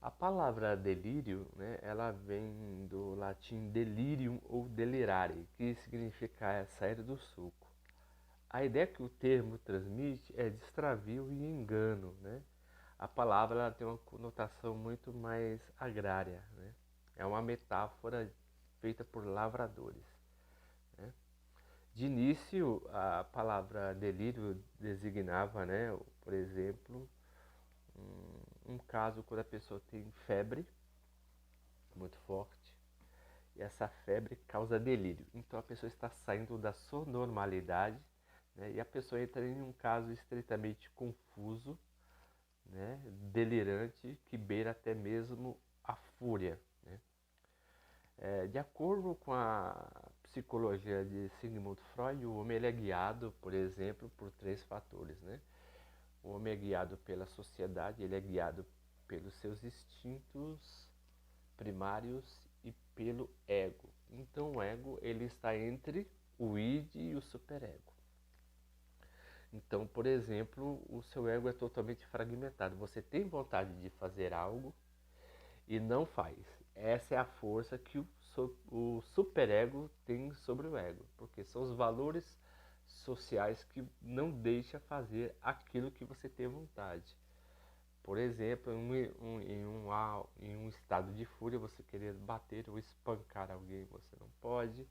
A palavra delírio, né, ela vem do latim delirium ou delirare, que significa sair do sulco. A ideia que o termo transmite é de extravio e engano, né? A palavra ela tem uma conotação muito mais agrária, né? É uma metáfora feita por lavradores, né? De início, a palavra delírio designava, né, por exemplo, um caso quando a pessoa tem febre muito forte e essa febre causa delírio. Então a pessoa está saindo da sua normalidade, né, e a pessoa entra em um caso estritamente confuso, né, delirante, que beira até mesmo a fúria. Né? De acordo com a psicologia de Sigmund Freud, o homem ele é guiado, por exemplo, por três fatores. Né? O homem é guiado pela sociedade, ele é guiado pelos seus instintos primários e pelo ego. Então o ego ele está entre o id e o superego. Então, por exemplo, o seu ego é totalmente fragmentado. Você tem vontade de fazer algo e não faz. Essa é a força que o superego tem sobre o ego, porque são os valores sociais que não deixa fazer aquilo que você tem vontade. Por exemplo, em um estado de fúria, você querer bater ou espancar alguém, você não pode.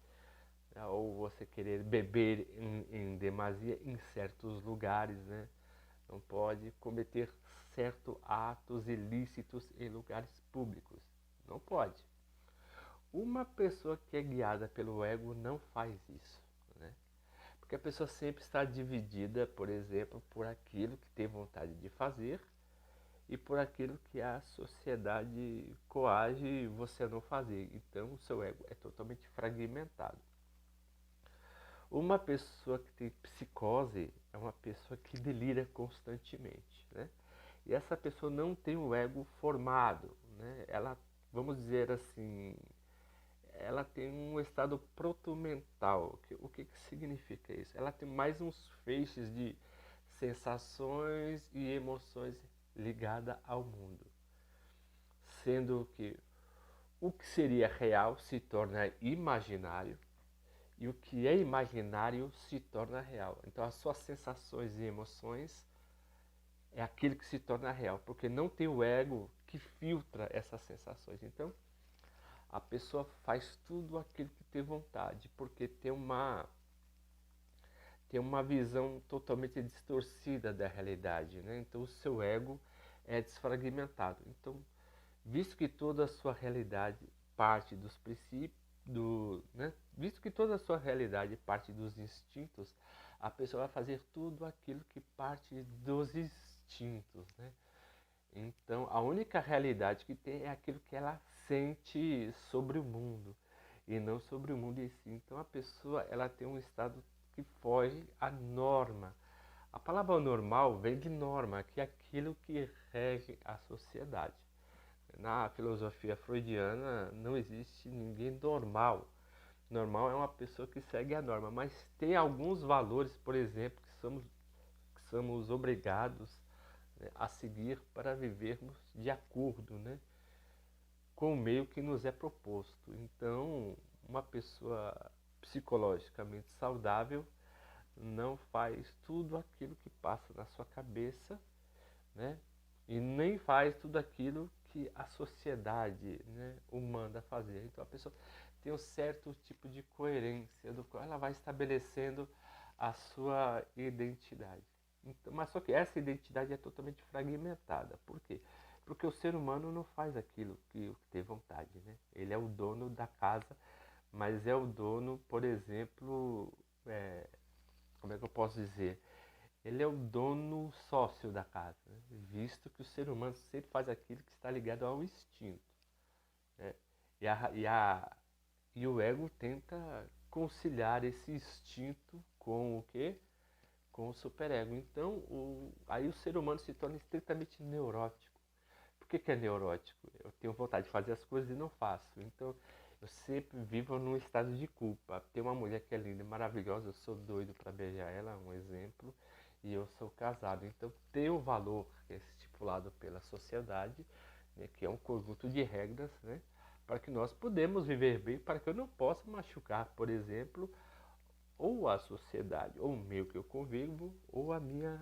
Né? Ou você querer beber em demasia em certos lugares, né? Não pode cometer certos atos ilícitos em lugares públicos. Não pode. Uma pessoa que é guiada pelo ego não faz isso, né? Porque a pessoa sempre está dividida, por exemplo, por aquilo que tem vontade de fazer e por aquilo que a sociedade coage você a não fazer. Então, o seu ego é totalmente fragmentado. Uma pessoa que tem psicose é uma pessoa que delira constantemente, né? E essa pessoa não tem o ego formado, né? Ela, vamos dizer assim, ela tem um estado proto-mental. O que significa isso? Ela tem mais uns feixes de sensações e emoções ligadas ao mundo. Sendo que o que seria real se torna imaginário e o que é imaginário se torna real. Então as suas sensações e emoções é aquilo que se torna real, porque não tem o ego que filtra essas sensações. Então a pessoa faz tudo aquilo que tem vontade, porque tem uma visão totalmente distorcida da realidade, né? Então o seu ego é desfragmentado. Então, visto que toda a sua realidade parte dos princípios, né? Visto que toda a sua realidade parte dos instintos, a pessoa vai fazer tudo aquilo que parte dos instintos, né? Então, a única realidade que tem é aquilo que ela sente sobre o mundo e não sobre o mundo em si. Então, a pessoa ela tem um estado que foge à norma. A palavra normal vem de norma, que é aquilo que rege a sociedade. Na filosofia freudiana não existe ninguém normal. Normal é uma pessoa que segue a norma, mas tem alguns valores, por exemplo, que somos obrigados, né, a seguir para vivermos de acordo, né, com o meio que nos é proposto. Então, uma pessoa psicologicamente saudável não faz tudo aquilo que passa na sua cabeça, né? E nem faz tudo aquilo que a sociedade, né, o manda fazer. Então a pessoa tem um certo tipo de coerência do qual ela vai estabelecendo a sua identidade. Então, mas só que essa identidade é totalmente fragmentada. Por quê? Porque o ser humano não faz aquilo que tem vontade, né? Ele é o dono da casa, mas é o dono, por exemplo, como é que eu posso dizer? Ele é o dono sócio da casa, né? Visto que o ser humano sempre faz aquilo que está ligado ao instinto. Né? E, e o ego tenta conciliar esse instinto com o quê? Com o superego. Então, aí o ser humano se torna estritamente neurótico. Por que é neurótico? Eu tenho vontade de fazer as coisas e não faço. Então, eu sempre vivo num estado de culpa. Tem uma mulher que é linda e maravilhosa, eu sou doido para beijar ela, um exemplo, e eu sou casado. Então, tem um valor que é estipulado pela sociedade, né, que é um conjunto de regras, né, para que nós podemos viver bem, para que eu não possa machucar, por exemplo, ou a sociedade, ou o meio que eu convivo, ou a minha,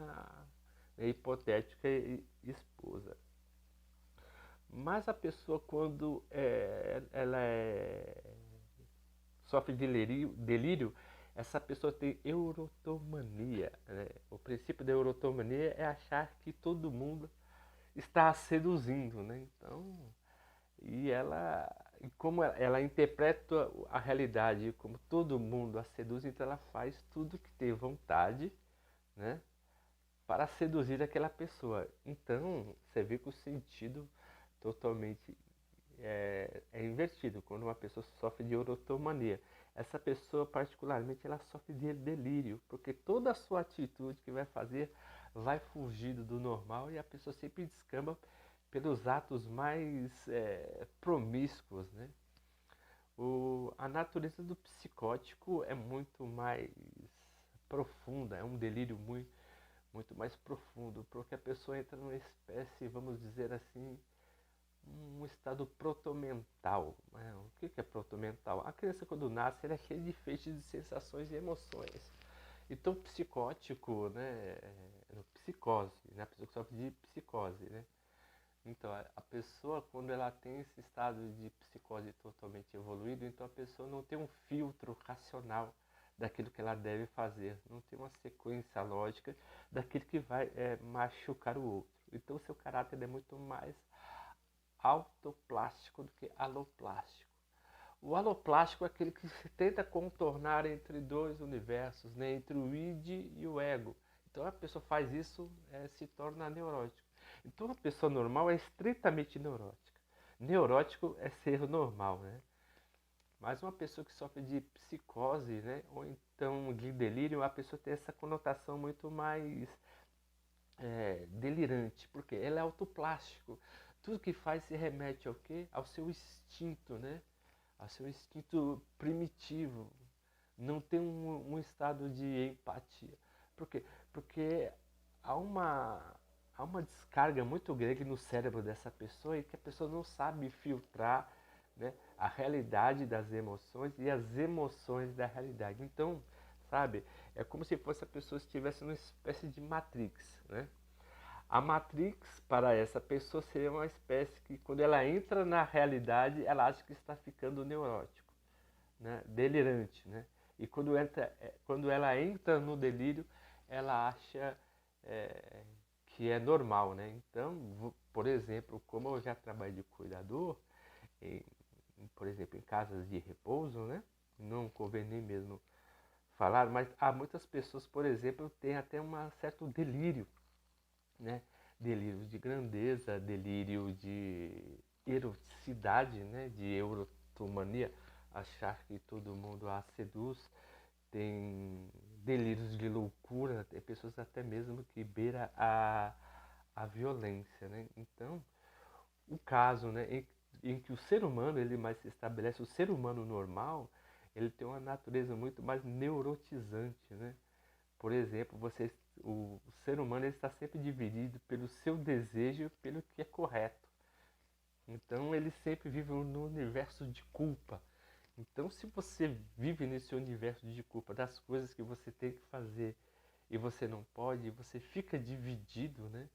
né, hipotética esposa. Mas a pessoa, quando ela sofre de delírio, essa pessoa tem eurotomania. Né? O princípio da eurotomania é achar que todo mundo está a seduzindo. Né? Então, e como ela interpreta a realidade como todo mundo a seduz, então ela faz tudo que tem vontade, né, para seduzir aquela pessoa. Então, você vê que o sentido totalmente é invertido quando uma pessoa sofre de erotomania. Essa pessoa, particularmente, ela sofre de delírio, porque toda a sua atitude que vai fazer vai fugir do normal e a pessoa sempre descamba pelos atos mais promíscuos, né? A natureza do psicótico é muito mais profunda, é um delírio muito mais profundo, porque a pessoa entra numa espécie, vamos dizer assim, um estado protomental. Né? O que é protomental? A criança, quando nasce, ela é cheia de feixes de sensações e emoções. Então, o psicótico, né, psicose, né, a pessoa que sofre de psicose, né? Então, a pessoa, quando ela tem esse estado de psicose totalmente evoluído, então a pessoa não tem um filtro racional daquilo que ela deve fazer, não tem uma sequência lógica daquilo que vai machucar o outro. Então, o seu caráter é muito mais autoplástico do que aloplástico. O aloplástico é aquele que se tenta contornar entre dois universos, né? Entre o id e o ego. Então a pessoa faz isso, se torna neurótico. Então a pessoa normal é estritamente neurótica. Neurótico é ser normal, né? Mas uma pessoa que sofre de psicose, né? Ou então de delírio, a pessoa tem essa conotação muito mais delirante, porque ela é autoplástico. Tudo que faz se remete ao quê? Ao seu instinto, né? Ao seu instinto primitivo. Não tem um estado de empatia. Por quê? Porque há uma descarga muito grande no cérebro dessa pessoa e que a pessoa não sabe filtrar, né, a realidade das emoções e as emoções da realidade. Então, sabe, é como se fosse a pessoa estivesse numa espécie de Matrix, né? A Matrix, para essa pessoa, seria uma espécie que, quando ela entra na realidade, ela acha que está ficando neurótico, né? Delirante, né? E quando ela entra no delírio, ela acha é, que é normal, né? Então, por exemplo, como eu já trabalhei de cuidador, em, por exemplo, em casas de repouso, né? Não convém nem mesmo falar, mas há muitas pessoas, por exemplo, têm até um certo delírio, né? Delírio de grandeza, delírio de eroticidade, né? De eurotomania, achar que todo mundo a seduz, tem delírios de loucura, tem pessoas até mesmo que beira a violência, né? Então, o caso, né, em que o ser humano ele mais se estabelece, o ser humano normal, ele tem uma natureza muito mais neurotizante, né? Por exemplo, o ser humano ele está sempre dividido pelo seu desejo e pelo que é correto. Então ele sempre vive no universo de culpa. Então se você vive nesse universo de culpa das coisas que você tem que fazer e você não pode, você fica dividido, né?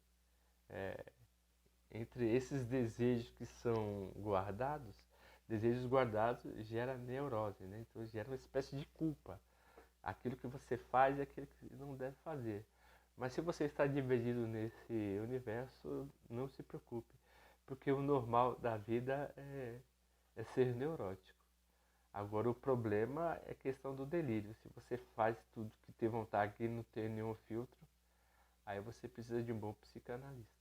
Entre esses desejos que são guardados, desejos guardados gera neurose, né? Então gera uma espécie de culpa. Aquilo que você faz é aquilo que não deve fazer. Mas se você está dividido nesse universo, não se preocupe, porque o normal da vida é ser neurótico. Agora o problema é a questão do delírio. Se você faz tudo que tem vontade e não tem nenhum filtro, aí você precisa de um bom psicanalista.